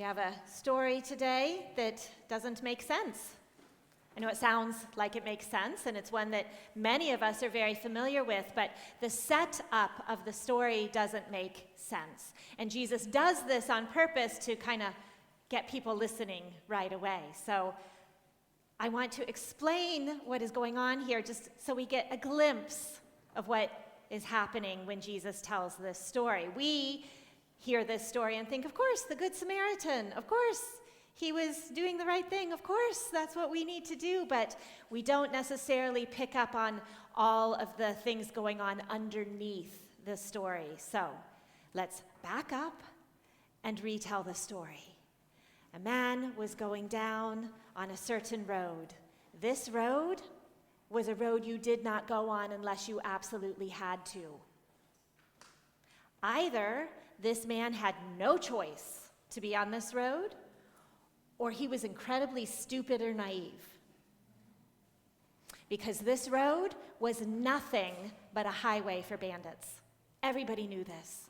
We have a story today that doesn't make sense. I know it sounds like it makes sense, and it's one that many of us are very familiar with, but the setup of the story doesn't make sense. And Jesus does this on purpose to kind of get people listening right away. So I want to explain what is going on here just so we get a glimpse of what is happening when Jesus tells this story. We hear this story and think, of course, the Good Samaritan, of course, he was doing the right thing, of course, that's what we need to do, but we don't necessarily pick up on all of the things going on underneath the story. So let's back up and retell the story. A man was going down on a certain road. This road was a road you did not go on unless you absolutely had to. Either this man had no choice to be on this road, or he was incredibly stupid or naive. Because this road was nothing but a highway for bandits. Everybody knew this.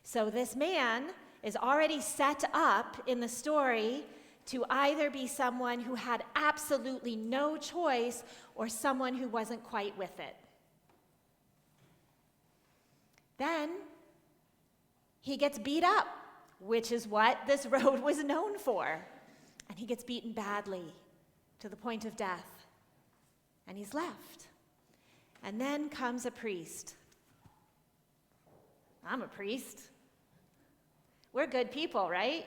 So this man is already set up in the story to either be someone who had absolutely no choice or someone who wasn't quite with it. Then he gets beat up, which is what this road was known for. And he gets beaten badly to the point of death. And he's left. And then comes a priest. I'm a priest. We're good people, right?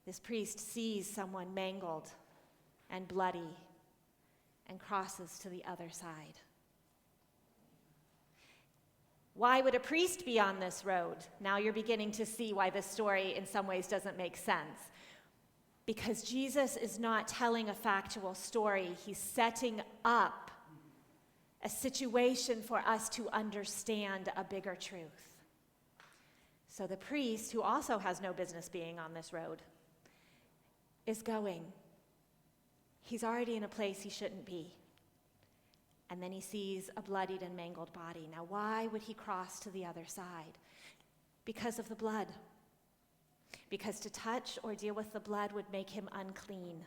This priest sees someone mangled and bloody and crosses to the other side. Why would a priest be on this road? Now you're beginning to see why this story in some ways doesn't make sense. Because Jesus is not telling a factual story. He's setting up a situation for us to understand a bigger truth. So the priest, who also has no business being on this road, is going. He's already in a place he shouldn't be. And then he sees a bloodied and mangled body. Now, why would he cross to the other side? Because of the blood. Because to touch or deal with the blood would make him unclean.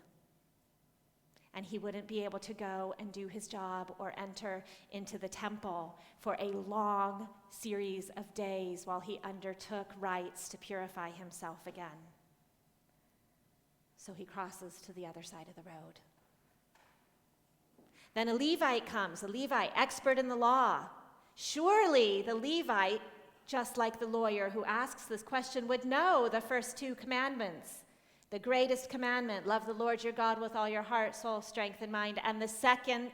And he wouldn't be able to go and do his job or enter into the temple for a long series of days while he undertook rites to purify himself again. So he crosses to the other side of the road. Then a Levite comes, a Levite, expert in the law. Surely the Levite, just like the lawyer who asks this question, would know the first two commandments. The greatest commandment, love the Lord your God with all your heart, soul, strength, and mind. And the second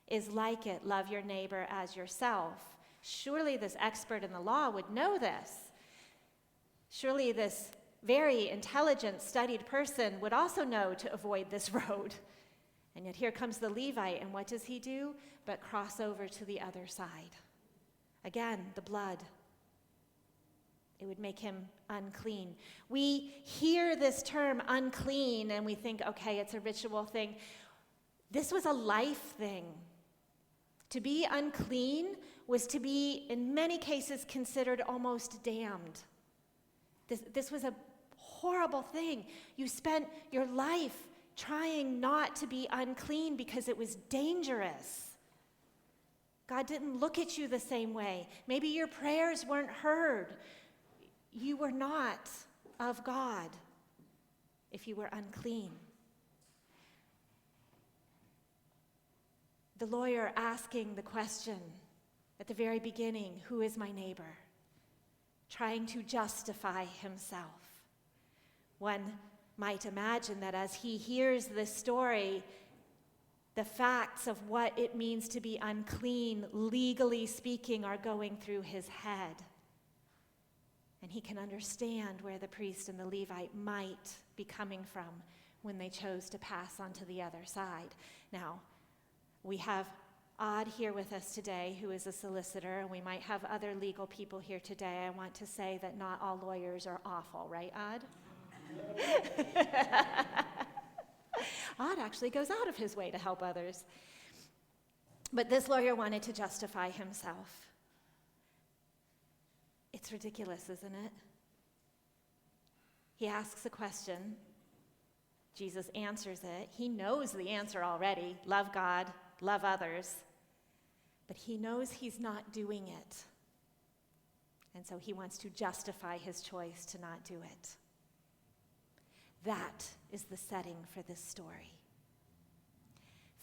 is like it, love your neighbor as yourself. Surely this expert in the law would know this. Surely this very intelligent, studied person would also know to avoid this road. And yet here comes the Levite, and what does he do? But cross over to the other side. Again, the blood. It would make him unclean. We hear this term unclean, and we think, okay, it's a ritual thing. This was a life thing. To be unclean was to be, in many cases, considered almost damned. This was a horrible thing. You spent your life trying not to be unclean because it was dangerous. God didn't look at you the same way. Maybe your prayers weren't heard. You were not of God if you were unclean. The lawyer asking the question at the very beginning, who is my neighbor? Trying to justify himself. One might imagine that as he hears this story, the facts of what it means to be unclean, legally speaking, are going through his head. And he can understand where the priest and the Levite might be coming from when they chose to pass on to the other side. Now, we have Odd here with us today, who is a solicitor, and we might have other legal people here today. I want to say that not all lawyers are awful, right, Odd? Odd actually goes out of his way to help others. But this lawyer wanted to justify himself. It's ridiculous, isn't it? He asks a question. Jesus answers it. He knows the answer already. Love God, love others. But he knows he's not doing it. And so he wants to justify his choice to not do it. That is the setting for this story.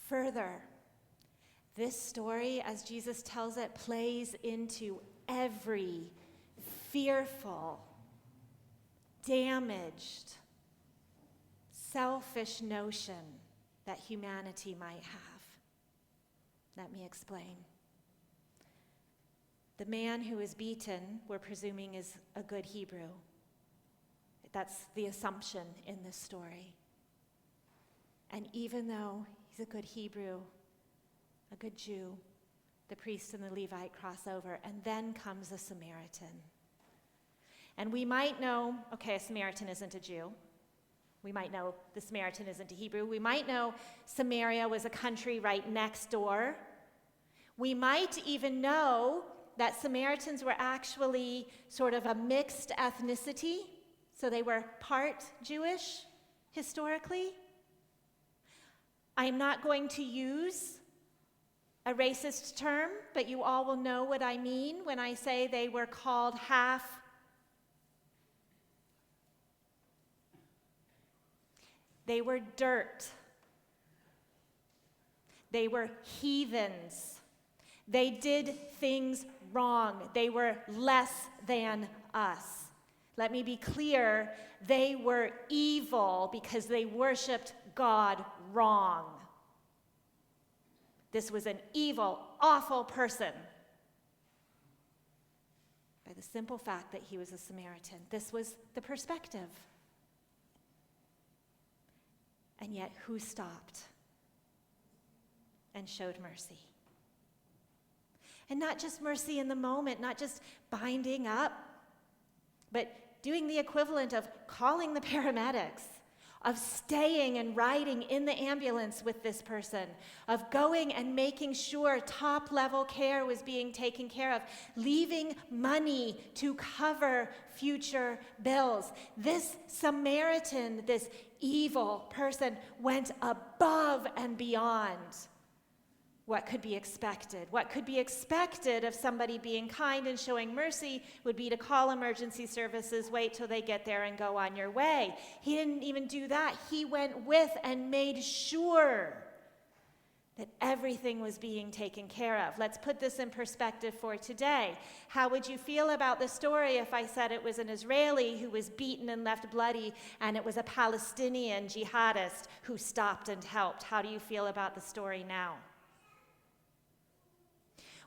Further, this story, as Jesus tells it, plays into every fearful, damaged, selfish notion that humanity might have. Let me explain. The man who is beaten, we're presuming, is a good Hebrew. That's the assumption in this story. And even though he's a good Hebrew, a good Jew, the priest and the Levite cross over, and then comes a Samaritan. And we might know, okay, a Samaritan isn't a Jew. We might know the Samaritan isn't a Hebrew. We might know Samaria was a country right next door. We might even know that Samaritans were actually sort of a mixed ethnicity, so they were part Jewish historically. I'm not going to use a racist term, but you all will know what I mean when I say they were called half. They were dirt. They were heathens. They did things wrong. They were less than us. Let me be clear, they were evil because they worshiped God wrong. This was an evil, awful person. By the simple fact that he was a Samaritan. This was the perspective. And yet, who stopped and showed mercy? And not just mercy in the moment, not just binding up, but doing the equivalent of calling the paramedics, of staying and riding in the ambulance with this person, of going and making sure top-level care was being taken care of, leaving money to cover future bills. This Samaritan, this evil person, went above and beyond what could be expected. What could be expected of somebody being kind and showing mercy would be to call emergency services, wait till they get there, and go on your way. He didn't even do that. He went with and made sure that everything was being taken care of. Let's put this in perspective for today. How would you feel about the story if I said it was an Israeli who was beaten and left bloody, and it was a Palestinian jihadist who stopped and helped? How do you feel about the story now?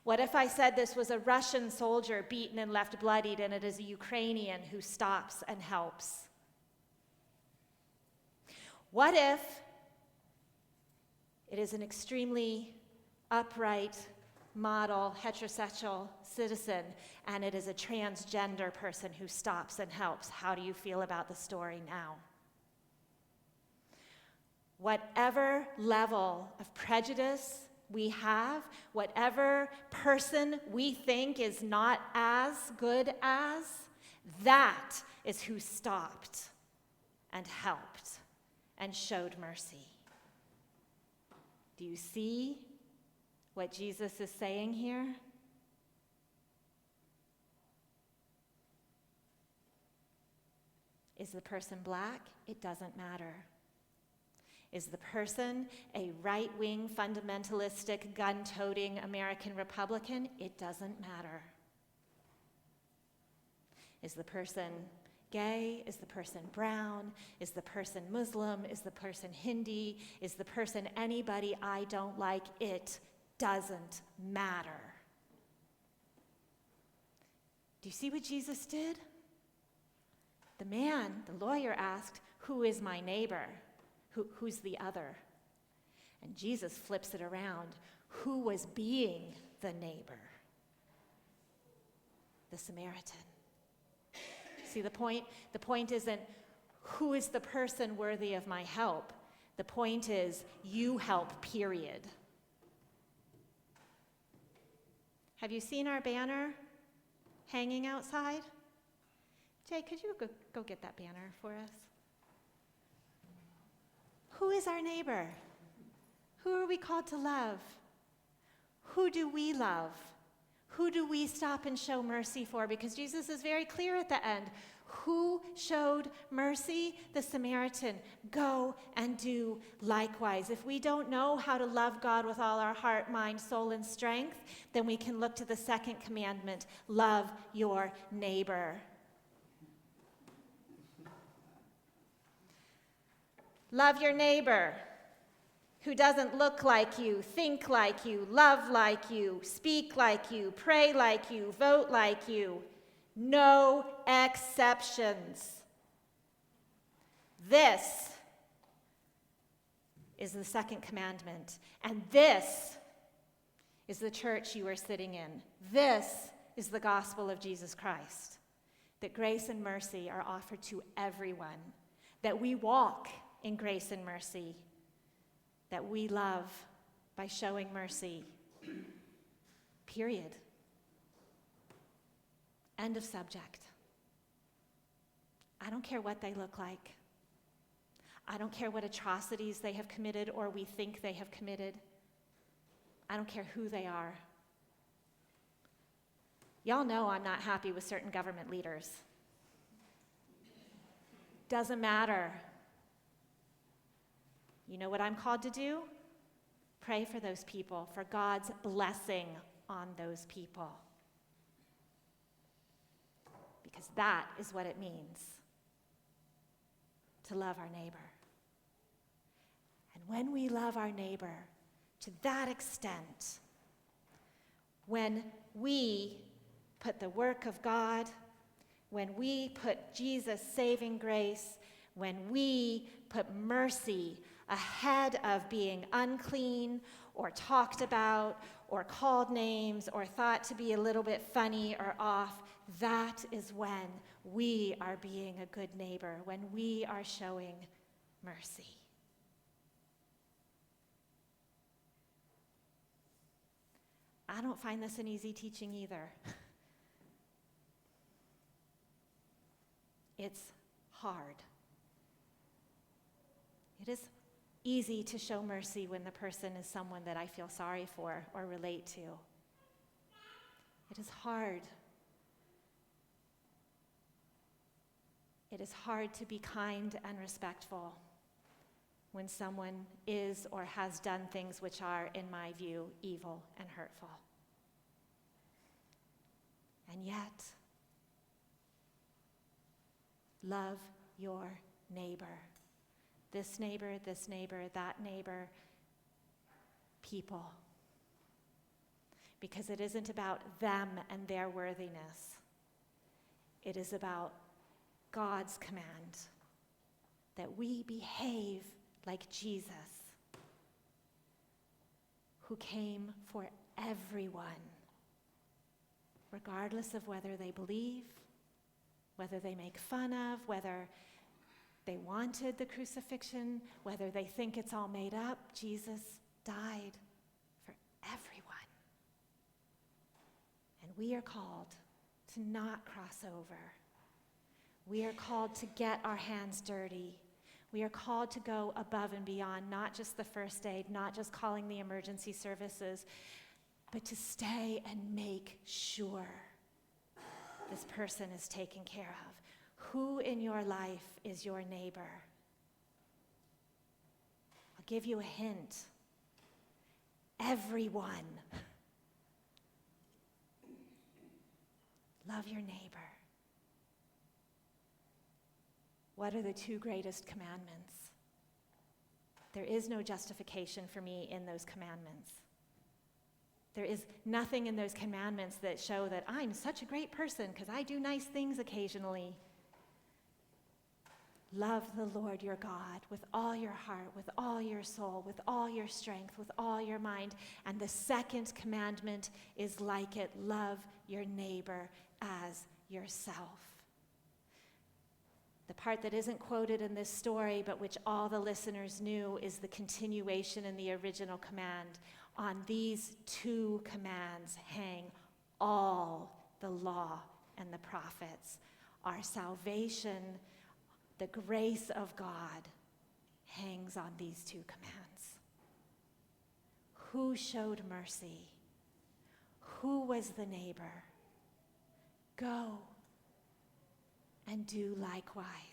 What if I said this was a Russian soldier beaten and left bloodied, and it is a Ukrainian who stops and helps? What if it is an extremely upright, model, heterosexual citizen, and it is a transgender person who stops and helps? How do you feel about the story now? Whatever level of prejudice we have, whatever person we think is not as good as, that is who stopped and helped and showed mercy. Do you see what Jesus is saying here? Is the person black? It doesn't matter. Is the person a right-wing, fundamentalistic, gun-toting American Republican? It doesn't matter. Is the person gay? Is the person brown? Is the person Muslim? Is the person Hindi? Is the person anybody I don't like? It doesn't matter. Do you see what Jesus did? The man, the lawyer, asked, "Who is my neighbor?" Who's the other? And Jesus flips it around. Who was being the neighbor? The Samaritan. See the point? The point isn't who is the person worthy of my help. The point is you help, period. Have you seen our banner? hanging outside? Jay, could you go get that banner for us? Who is our neighbor? Who are we called to love? Who do we love? Who do we stop and show mercy for? Because Jesus is very clear at the end. Who showed mercy? The Samaritan. Go and do likewise. If we don't know how to love God with all our heart, mind, soul, and strength, then we can look to the second commandment, love your neighbor. Love your neighbor who doesn't look like you, think like you, love like you, speak like you, pray like you, vote like you. No exceptions. This is the second commandment, and this is the church you are sitting in. This is the gospel of Jesus Christ, that grace and mercy are offered to everyone, that we walk in grace and mercy, that we love by showing mercy. Period. End of subject. I don't care what they look like. I don't care what atrocities they have committed or we think they have committed. I don't care who they are. Y'all know I'm not happy with certain government leaders. Doesn't matter. You know what I'm called to do? Pray for those people, for God's blessing on those people. Because that is what it means to love our neighbor. And when we love our neighbor to that extent, when we put the work of God, when we put Jesus' saving grace, when we put mercy ahead of being unclean or talked about or called names or thought to be a little bit funny or off, that is when we are being a good neighbor, when we are showing mercy. I don't find this an easy teaching either. It's hard. It is easy to show mercy when the person is someone that I feel sorry for or relate to. It is hard. It is hard to be kind and respectful when someone is or has done things which are, in my view, evil and hurtful. And yet, love your neighbor. This neighbor, that neighbor, people. Because it isn't about them and their worthiness. It is about God's command that we behave like Jesus, who came for everyone, regardless of whether they believe, whether they make fun of, whether they wanted the crucifixion, whether they think it's all made up. Jesus died for everyone. And we are called to not cross over. We are called to get our hands dirty. We are called to go above and beyond, not just the first aid, not just calling the emergency services, but to stay and make sure this person is taken care of. Who in your life is your neighbor? I'll give you a hint. Everyone. Love your neighbor. What are the two greatest commandments? There is no justification for me in those commandments. There is nothing in those commandments that show that I'm such a great person because I do nice things occasionally. Love the Lord your God with all your heart, with all your soul, with all your strength, with all your mind. And the second commandment is like it. Love your neighbor as yourself. The part that isn't quoted in this story, but which all the listeners knew, is the continuation in the original command. On these two commands hang all the law and the prophets. Our salvation, the grace of God, hangs on these two commands. Who showed mercy? Who was the neighbor? Go and do likewise.